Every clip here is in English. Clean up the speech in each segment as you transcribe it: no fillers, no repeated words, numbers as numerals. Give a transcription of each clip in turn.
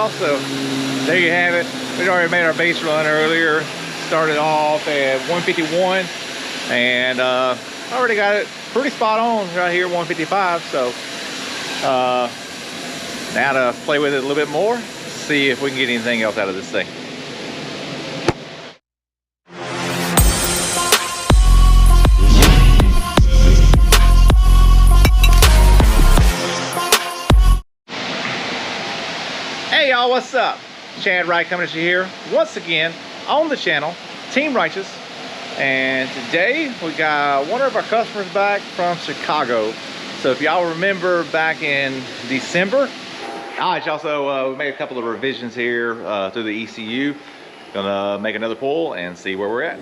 y'all. So there you have it. We'd already made our base run earlier. Started off at 151 and already got it pretty spot on right here, 155. So now to play with it a little bit more, see if we can get anything else out of this thing. Hey y'all, what's up? Chad Wright coming at you here once again on the channel, Team Righteous. And today we got one of our customers back from Chicago. So if y'all remember back in December, also we made a couple of revisions here through the ECU. Gonna make another pull and see where we're at.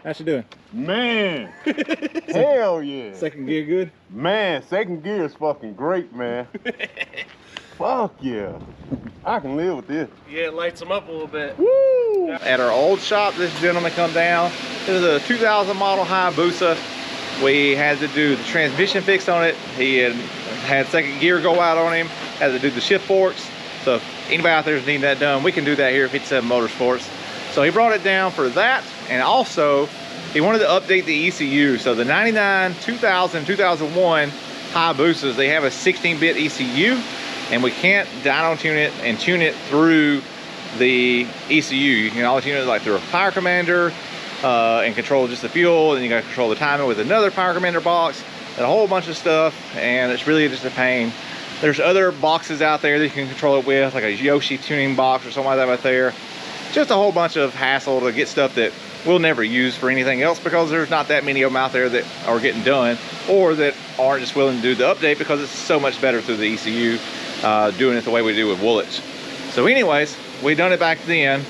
How you doing? Man, hell yeah. Second gear good? Man, second gear is fucking great, man. Fuck yeah. I can live with this. Yeah, it lights them up a little bit. Woo! At our old shop, this gentleman come down. This is a 2000 model Hayabusa. We had to do the transmission fix on it. He had second gear go out on him. Had to do the shift forks. So if anybody out there is needing that done, we can do that here at 57 Motorsports. So he brought it down for that, and also he wanted to update the ECU. So the 99, 2000, 2001 Hayabusas, they have a 16-bit ECU, and we can't dyno tune it and tune it through the ECU. You can only tune it like through a power commander and control just the fuel, and you gotta control the timing with another power commander box and a whole bunch of stuff, and it's really just a pain. There's other boxes out there that you can control it with, like a Yoshi tuning box or something like that right there. Just a whole bunch of hassle to get stuff that we'll never use for anything else, because there's not that many of them out there that are getting done, or that aren't just willing to do the update because it's so much better through the ECU, doing it the way we do with Woolwich. So anyways, we done it back then.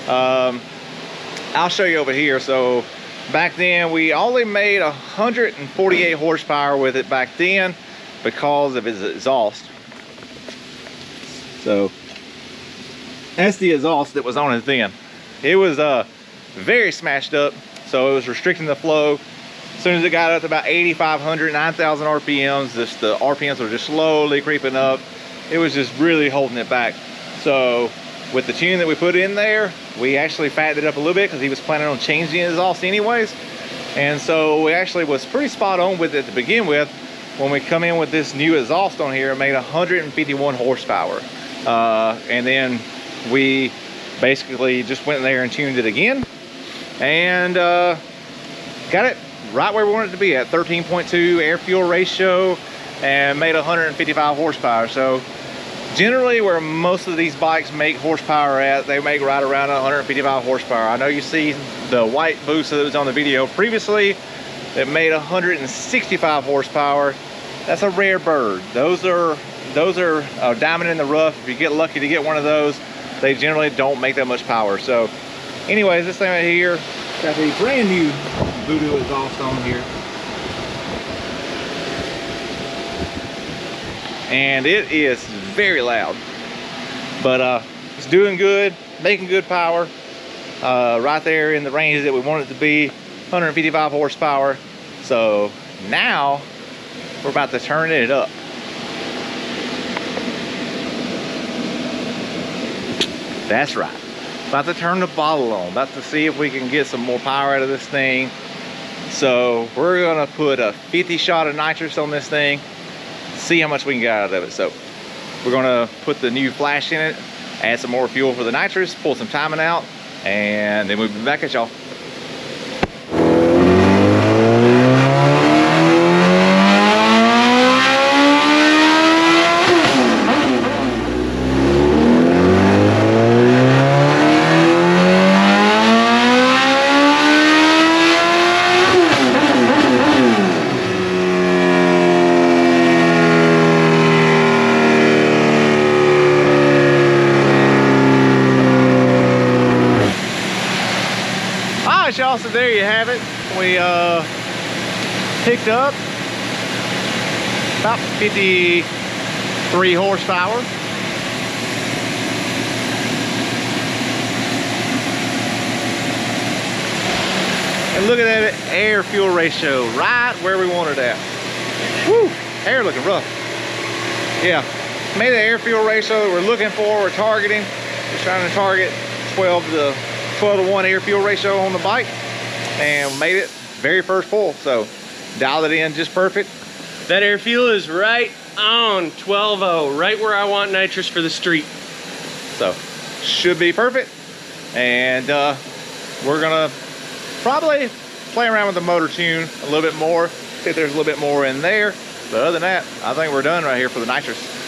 I'll show you over here. So back then we only made 148 horsepower with it back then because of its exhaust. So that's the exhaust that was on it then. It was very smashed up, so it was restricting the flow. As soon as it got up to about 8,500, 9,000 RPMs, the RPMs were just slowly creeping up. It was just really holding it back. So with the tune that we put in there, we actually fattened it up a little bit because he was planning on changing the exhaust anyways. And so we actually was pretty spot on with it to begin with. When we come in with this new exhaust on here, it made 151 horsepower. And then we basically just went in there and tuned it again, and got it right where we wanted it to be at 13.2 air fuel ratio, and made 155 horsepower. So generally where most of these bikes make horsepower at, they make right around 155 horsepower. I know you see the white Busa that was on the video previously, it made 165 horsepower. That's a rare bird. Those are a diamond in the rough. If you get lucky to get one of those, they generally don't make that much power. So anyways, this thing right here got the brand new Voodoo exhaust on here, and it is very loud, but it's doing good, making good power, right there in the range that we want it to be, 155 horsepower. So now we're about to turn it up. That's right. About to turn the bottle on. About to see if we can get some more power out of this thing. So we're gonna put a 50 shot of nitrous on this thing, see how much we can get out of it. So we're gonna put the new flash in it, add some more fuel for the nitrous, pull some timing out, and then we'll be back at y'all. Y'all, so there you have it. We picked up about 50 3 horsepower. And look at that air fuel ratio, right where we want it at. Woo, air looking rough. Yeah, made the air fuel ratio that we're looking for, we're targeting. We're trying to target 12 to 1 air fuel ratio on the bike, and made it very first pull. So dialed it in just perfect. That air fuel is right on 12.0, right where I want nitrous for the street. So should be perfect. And we're gonna probably play around with the motor tune a little bit more, see if there's a little bit more in there. But other than that, I think we're done right here for the nitrous.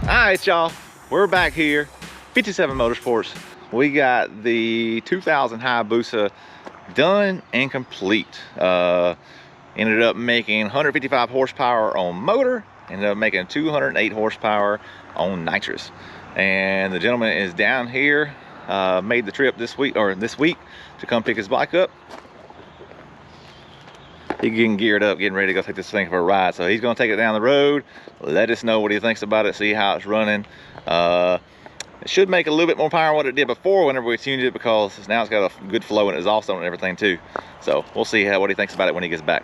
All right, y'all, we're back here, 57 Motorsports. We got the 2000 Hayabusa done and complete. Ended up making 155 horsepower on motor, ended up making 208 horsepower on nitrous. And the gentleman is down here, made the trip this week to come pick his bike up. He's getting geared up, getting ready to go take this thing for a ride. So he's gonna take it down the road, let us know what he thinks about it, see how it's running. It should make a little bit more power than what it did before whenever we tuned it, because now it's got a good flow and exhaust on it and everything too. So we'll see what he thinks about it when he gets back.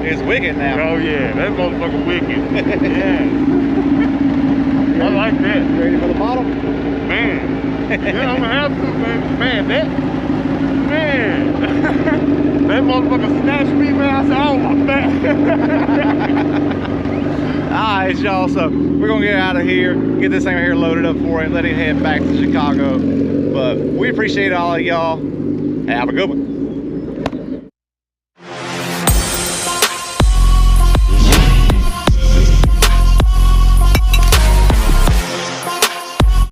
It's wicked now. Oh yeah, that motherfucker wicked. Yeah. I like that. You ready for the bottle? Man. Yeah, I'm gonna have to, man. Man, that motherfucker snatched me, man. I said, oh my back. Alright, y'all, so we're gonna get out of here, get this thing right here loaded up for him, let him head back to Chicago. But we appreciate all of y'all. Have a good one.